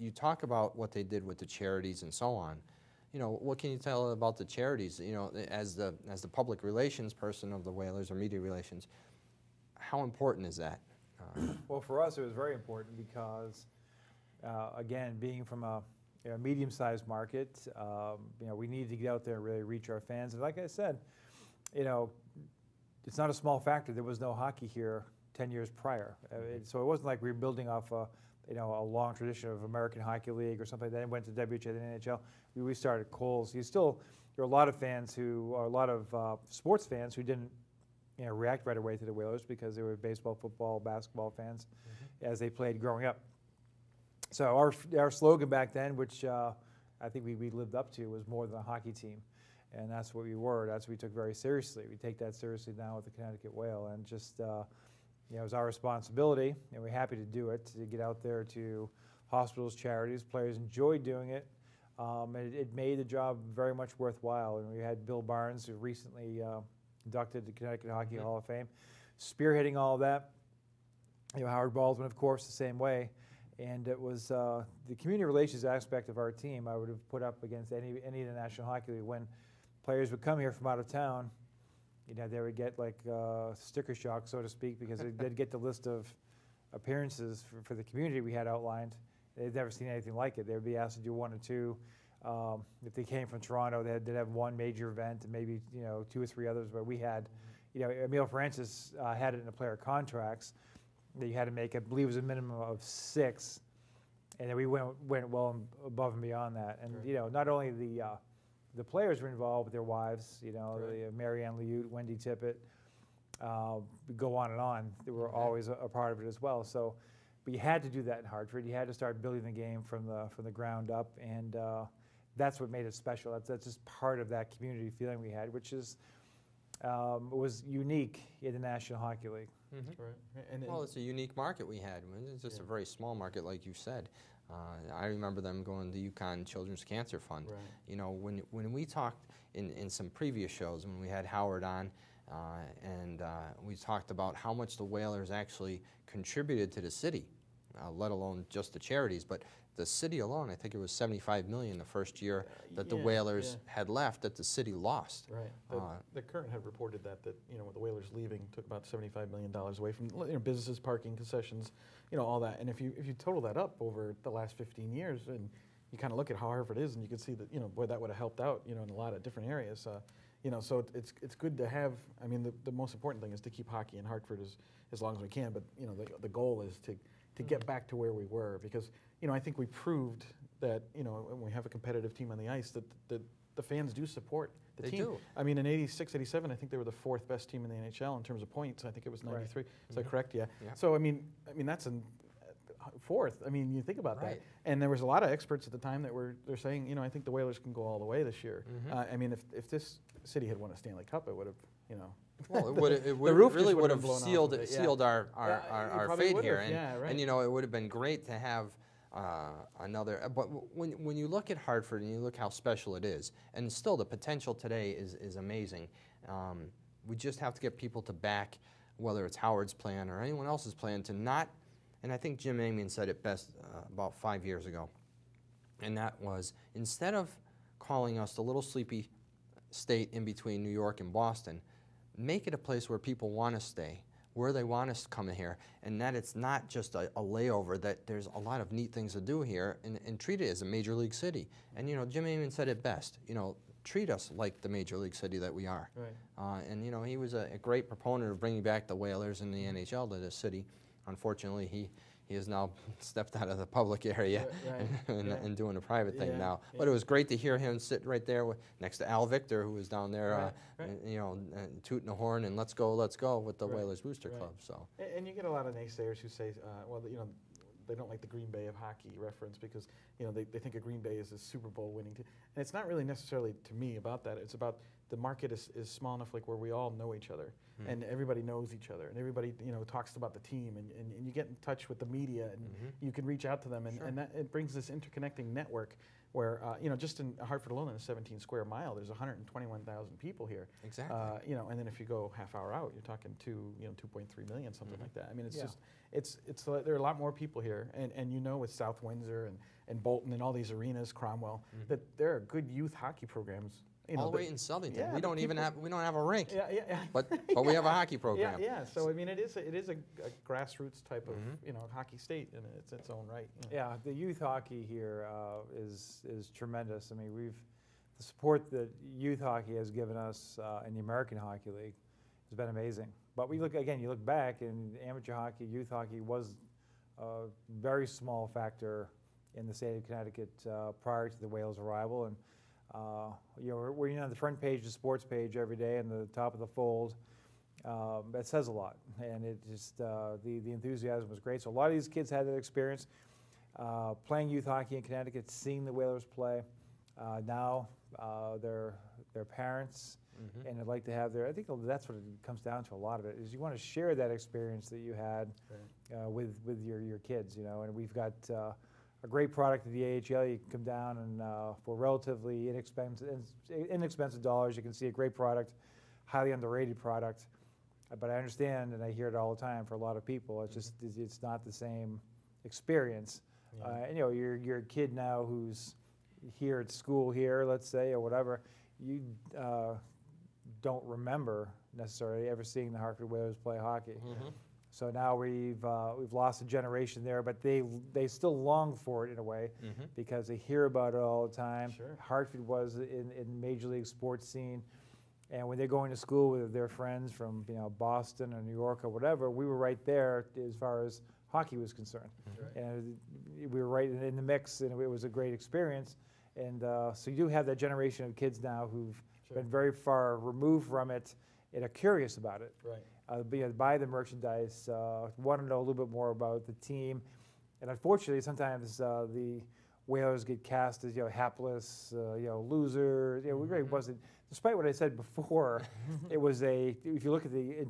you talk about what they did with the charities and so on. You know, what can you tell about the charities? You know, as the public relations person of the Whalers or media relations, how important is that? Well, for us, it was very important because, again, being from a medium-sized market, you know, we needed to get out there and really reach our fans. And like I said, you know, it's not a small factor. There was no hockey here 10 years prior, so it wasn't like we were building off a long tradition of American Hockey League or something. Then went to WHA, the NHL. We started Coles. There are a lot of fans a lot of sports fans who didn't, you know, react right away to the Whalers because they were baseball, football, basketball fans as they played growing up. So our slogan back then, which I think we lived up to, was more than a hockey team, and that's what we were. That's what we took very seriously. We take that seriously now with the Connecticut Whale, and just you know, it was our responsibility, and we're happy to do it, to get out there to hospitals, charities. Players enjoyed doing it. It made the job very much worthwhile. And we had Bill Barnes, who recently inducted to Connecticut Hockey Hall of Fame, spearheading all of that. You know, Howard Baldwin, of course, the same way. And it was the community relations aspect of our team I would have put up against any of the National Hockey League. When players would come here from out of town, you know, they would get like sticker shock, so to speak, because they'd get the list of appearances for the community we had outlined. They'd never seen anything like it. They would be asked to do one or two. If they came from Toronto, they'd have one major event and maybe, you know, 2 or 3 others. But we had, you know, Emile Francis had it in the player contracts that you had to make, I believe it was a minimum of 6. And then we went well above and beyond that. And, you know, not only the players were involved with their wives, you know, Mary Ann Liute, Wendy Tippett, go on and on. They were always a part of it as well. So, but you had to do that in Hartford. You had to start building the game from the ground up, and that's what made it special. That's just part of that community feeling we had, which is was unique in the National Hockey League. Right. Well, it's a unique market we had. It's just a very small market, like you said. I remember them going to the UConn Children's Cancer Fund. Right. You know, when we talked in some previous shows, when we had Howard on, and we talked about how much the Whalers actually contributed to the city, let alone just the charities, but the city alone, I think it was $75 million the first year that the Whalers had left, that the city lost. Right. The Current had reported that you know, with the Whalers leaving, took about $75 million away from, you know, businesses, parking, concessions, you know, all that. And if you total that up over the last 15 years, and you kind of look at how Hartford is, and you can see that, you know, boy, that would have helped out, you know, in a lot of different areas. You know, so it's good to have. I mean, the most important thing is to keep hockey in Hartford as long as we can. But you know, the goal is to get back to where we were, because you know, I think we proved that, you know, when we have a competitive team on the ice, that the fans do support the team. They do. I mean, in '86, '87, I think they were the 4th best team in the NHL in terms of points. I think it was 93. Right. Is that correct? Yeah. So I mean that's in 4th. I mean, you think about that. And there was a lot of experts at the time that they're saying, you know, I think the Whalers can go all the way this year. I mean, if this city had won a Stanley Cup, it would have, you know. Well, it really would have sealed our fate here, and you know, it would have been great to have another. But when you look at Hartford and you look how special it is, and still the potential today is amazing. We just have to get people to back, whether it's Howard's plan or anyone else's plan, to not. And I think Jim Amian said it best about 5 years ago, and that was, instead of calling us the little sleepy state in between New York and Boston, make it a place where people want to stay, where they want us to come in here, and that it's not just a layover, that there's a lot of neat things to do here, and treat it as a major league city. And you know, Jim Amian said it best, you know, treat us like the major league city that we are. And you know, he was a great proponent of bringing back the Whalers and the NHL to this city. Unfortunately, he has now stepped out of the public area and doing a private thing now. But it was great to hear him sit right there next to Al Victor, who was down there, you know, tooting the horn and let's go with the Whalers Booster Club. So. And you get a lot of naysayers who say, well, you know, they don't like the Green Bay of hockey reference because, you know, they think of Green Bay as a Super Bowl winning team. And it's not really necessarily to me about that. It's about the market is small enough, like, where we all know each other and everybody knows each other and everybody, you know, talks about the team and you get in touch with the media and you can reach out to them and that it brings this interconnecting network where, you know, just in Hartford alone, in a 17 square mile, there's 121,000 people here. Exactly. You know, and then if you go half hour out, you're talking 2.3 million, something like that. I mean, it's just, there are a lot more people here. there, and you know with South Windsor and Bolton and all these arenas, Cromwell, that there are good youth hockey programs. All the way in Southington, we don't have a rink. Yeah. But we have a hockey program. Yeah. So I mean, it is a grassroots type of hockey state in its own right. Yeah, the youth hockey here is tremendous. I mean, the support that youth hockey has given us in the American Hockey League has been amazing. But you look back, and amateur hockey, youth hockey was a very small factor in the state of Connecticut prior to the Whalers' arrival, and we're on the front page of the sports page every day, and the top of the fold. That says a lot, and it just the enthusiasm was great. So a lot of these kids had that experience playing youth hockey in Connecticut, seeing the Whalers play. Now their parents, and they'd like to have I think that's what it comes down to. A lot of it is you want to share that experience that you had with your kids, and we've got a great product at the AHL. You can come down and for relatively inexpensive dollars, you can see a great product, highly underrated product. But I understand, and I hear it all the time, for a lot of people, it's just it's not the same experience. And you're a kid now who's here at school here, let's say, or whatever. You don't remember necessarily ever seeing the Hartford Whalers play hockey. So now we've lost a generation there, but they still long for it in a way because they hear about it all the time. Sure. Hartford was in Major League sports scene, and when they're going to school with their friends from Boston or New York or whatever, we were right there as far as hockey was concerned, and we were right in the mix, and it was a great experience. And so you do have that generation of kids now who've been very far removed from it and are curious about it. Buy the merchandise, want to know a little bit more about the team, and unfortunately, sometimes the Whalers get cast as hapless, loser. It really wasn't. Despite what I said before, it was if you look at the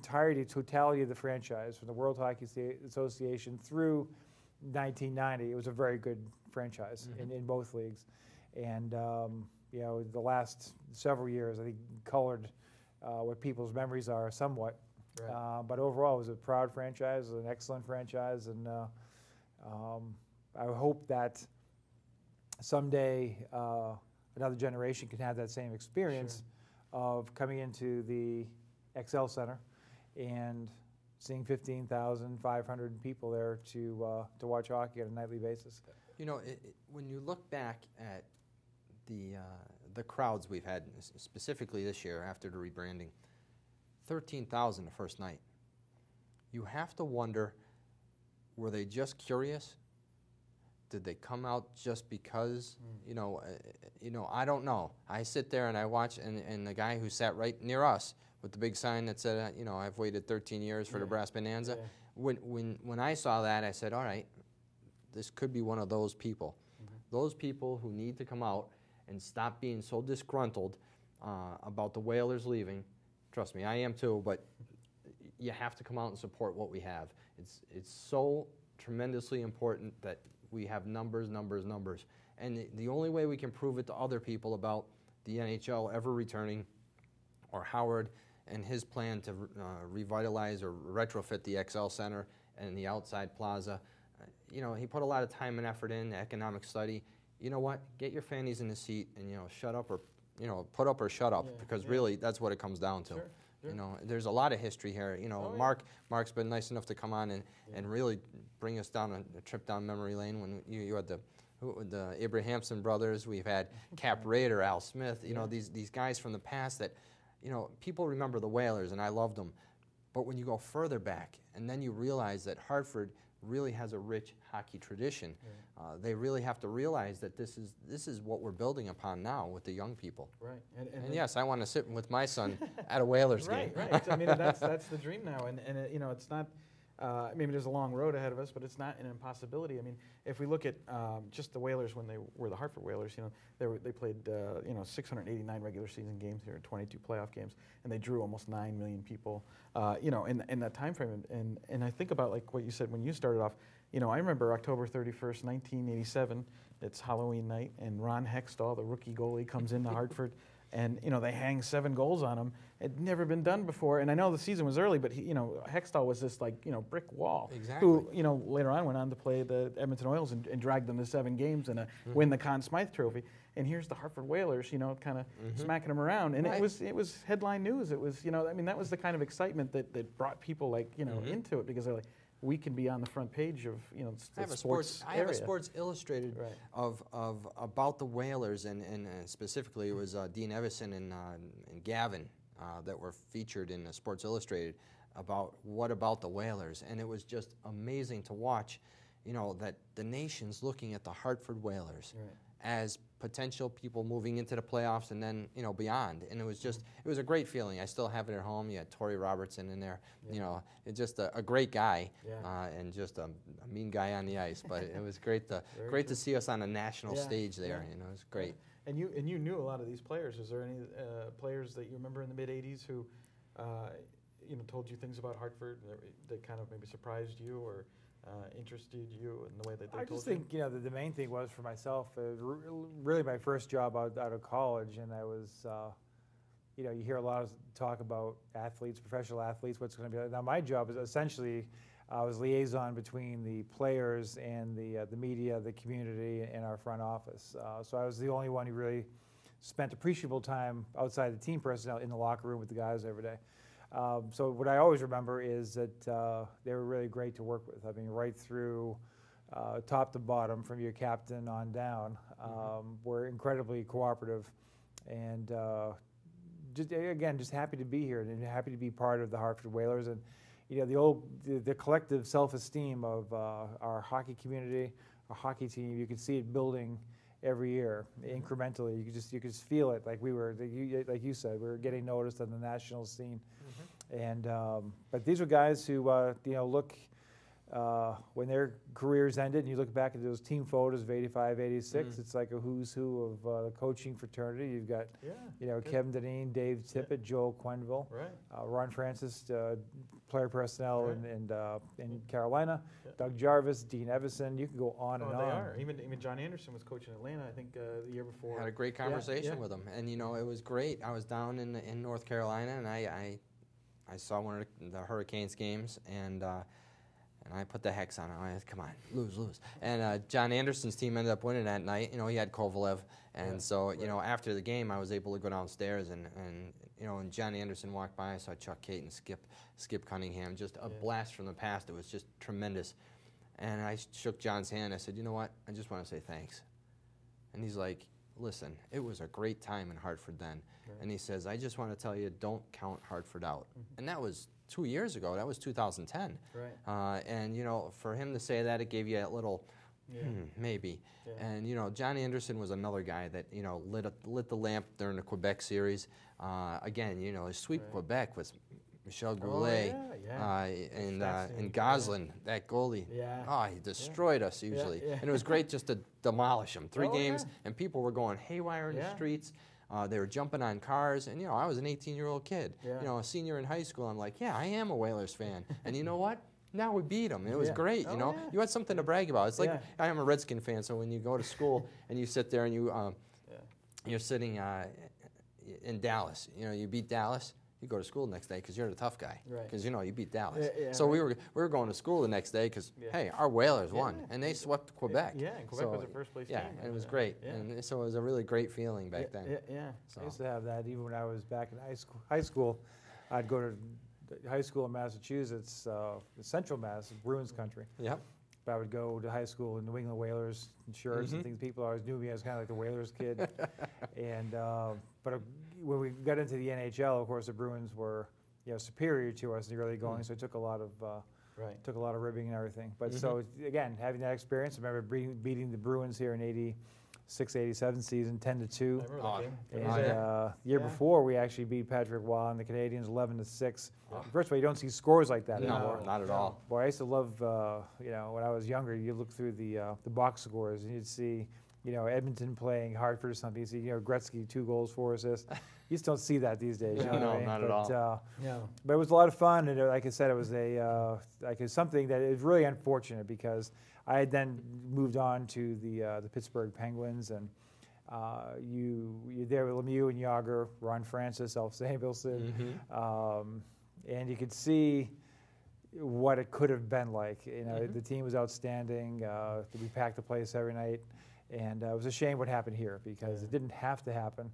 totality of the franchise from the World Hockey Association through 1990, it was a very good franchise in both leagues, and the last several years, I think, colored what people's memories are somewhat. But overall, it was a proud franchise, an excellent franchise, and I hope that someday another generation can have that same experience of coming into the XL Center and seeing 15,500 people there to watch hockey on a nightly basis. When you look back at the crowds we've had, specifically this year after the rebranding, 13,000 the first night. You have to wonder, were they just curious? Did they come out just because? I don't know. I sit there and I watch, and the guy who sat right near us with the big sign that said, I've waited 13 years for the Brass Bonanza. When I saw that, I said, all right, this could be one of those people. Those people who need to come out and stop being so disgruntled about the Whalers leaving. Trust me, I am too, but you have to come out and support what we have. It's so tremendously important that we have numbers. And the only way we can prove it to other people about the NHL ever returning, or Howard and his plan to revitalize or retrofit the XL Center and the outside plaza, he put a lot of time and effort in economic study. You know what? Get your fannies in the seat and shut up or put up or shut up, because really that's what it comes down to. There's a lot of history here. Mark's been nice enough to come on and really bring us down a trip down memory lane when you had the Abrahamson brothers. We've had Cap Rader, Al Smith. These guys from the past that people remember the Whalers, and I loved them. But when you go further back, and then you realize that Hartford really has a rich hockey tradition. They really have to realize that this is what we're building upon now with the young people. Right. And yes, I want to sit with my son at a Whalers game. Right. I mean, that's the dream now, and it's not. Maybe there's a long road ahead of us, but it's not an impossibility. I mean, if we look at just the Whalers when they were the Hartford Whalers, they played 689 regular season games here, 22 playoff games, and they drew almost 9 million people, in that time frame. And I think about like what you said when you started off. I remember October 31st, 1987. It's Halloween night, and Ron Hextall, the rookie goalie, comes into Hartford. and they hang 7 goals on him. It'd never been done before, and I know the season was early, but Hextall was this brick wall. Exactly. Who later on went on to play the Edmonton Oilers and dragged them to 7 games and win the Conn Smythe Trophy. And here's the Hartford Whalers, kind of smacking them around, and it was headline news. It was that was the kind of excitement that brought people into it, because they're like, we can be on the front page of the sports area. I have a Sports Illustrated of about the Whalers, and specifically it was Dean Evison and Gavin that were featured in Sports Illustrated about what about the Whalers, and it was just amazing to watch, that the nation's looking at the Hartford Whalers as potential people moving into the playoffs and then beyond, and it was a great feeling. I still have it at home. You had Torrey Robertson in there, it's just a great guy, and just a mean guy on the ice. But it was great to see us on a national stage there. It was great. And you knew a lot of these players. Is there any players that you remember in the mid '80s who told you things about Hartford that kind of maybe surprised you or interested you in the way that they told you? I just think the main thing was for myself, really my first job out of college, and I was you hear a lot of talk about athletes, professional athletes, what's going to be like. Now my job is essentially I was liaison between the players and the media, the community, and our front office. So I was the only one who really spent appreciable time outside the team personnel in the locker room with the guys every day. So what I always remember is that they were really great to work with. I mean, right through top to bottom, from your captain on down, were incredibly cooperative, and just happy to be here and happy to be part of the Hartford Whalers. And the collective self-esteem of our hockey community, our hockey team, you could see it building every year incrementally. You could just feel it, like like you said, we were getting noticed on the national scene. And but these were guys who look when their careers ended, and you look back at those team photos of '85, '86. It's like a who's who of the coaching fraternity. You've got Kevin Dineen, Dave Tippett, Joel Quenneville, Ron Francis, player personnel in Carolina, Doug Jarvis, Dean Evison. You can go on and on. They are. Even John Anderson was coaching Atlanta, I think, the year before. Had a great conversation with him, and it was great. I was down in North Carolina, and I saw one of the Hurricanes games, and I put the hex on it. I said, come on, lose. And John Anderson's team ended up winning that night. He had Kovalev, and so after the game, I was able to go downstairs, and John Anderson walked by. I saw Chuck Caton, Skip Cunningham, just a blast from the past. It was just tremendous. And I shook John's hand. I said, you know what? I just want to say thanks. And he's like, listen, it was a great time in Hartford then. And he says, I just want to tell you, don't count Hartford out. And that was 2 years ago. That was 2010. And for him to say that, it gave you a little maybe. And John Anderson was another guy that lit the lamp during the Quebec series. Again, his sweep Quebec was Michel Goulet and Goslin, that goalie. He destroyed us usually. And it was great just to demolish him. 3 games, and people were going haywire in the streets. They were jumping on cars, and I was an 18-year-old kid, a senior in high school. I'm like, I am a Whalers fan, and you know what? Now we beat them. It was great. You had something to brag about. It's like I am a Redskin fan, so when you go to school and you sit there and you're sitting in Dallas, you beat Dallas. You go to school the next day because you're the tough guy. Because you beat Dallas. So we were going to school the next day because hey, our Whalers won and they swept Quebec. And Quebec was the first place team. And it was great. And so it was a really great feeling back then. So. I used to have that even when I was back in high school. I'd go to high school in Massachusetts, Central Mass, Bruins country. But I would go to high school in New England Whalers shirts and things. People always knew me as kind of like the Whalers kid. And but when we got into the NHL, of course, the Bruins were superior to us in the early going, so it took a lot of ribbing and everything. But so again, having that experience, I remember beating the Bruins here in '86-'87 season 10-2. And the year before, we actually beat Patrick Waugh and the Canadiens 11-6. First of all, you don't see scores like that anymore. No, not at all. Boy, I used to love, when I was younger, you look through the box scores and you'd see, Edmonton playing Hartford or something. You see, Gretzky 2 goals, 4 assists. You just don't see that these days. No, not at all. But it was a lot of fun, and like I said, it was something that is really unfortunate because I had then moved on to the Pittsburgh Penguins, and You're there with Lemieux and Yager, Ron Francis, Alf Samuelson, and you could see what it could have been like. You know, the team was outstanding. We packed the place every night, and it was a shame what happened here because it didn't have to happen.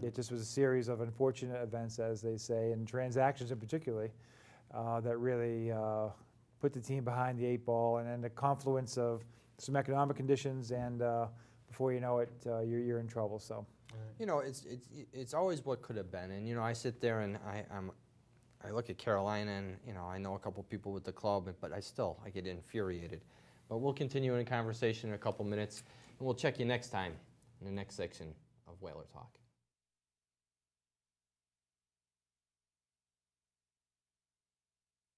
It just was a series of unfortunate events, as they say, and transactions in particular that really put the team behind the 8 ball, and then the confluence of some economic conditions, and before you know it, you're in trouble. So, you know, it's always what could have been, and you know, I sit there and I look at Carolina, and you know, I know a couple people with the club, but I get infuriated. But we'll continue in a conversation in a couple minutes, and we'll check you next time in the next section of Whaler Talk.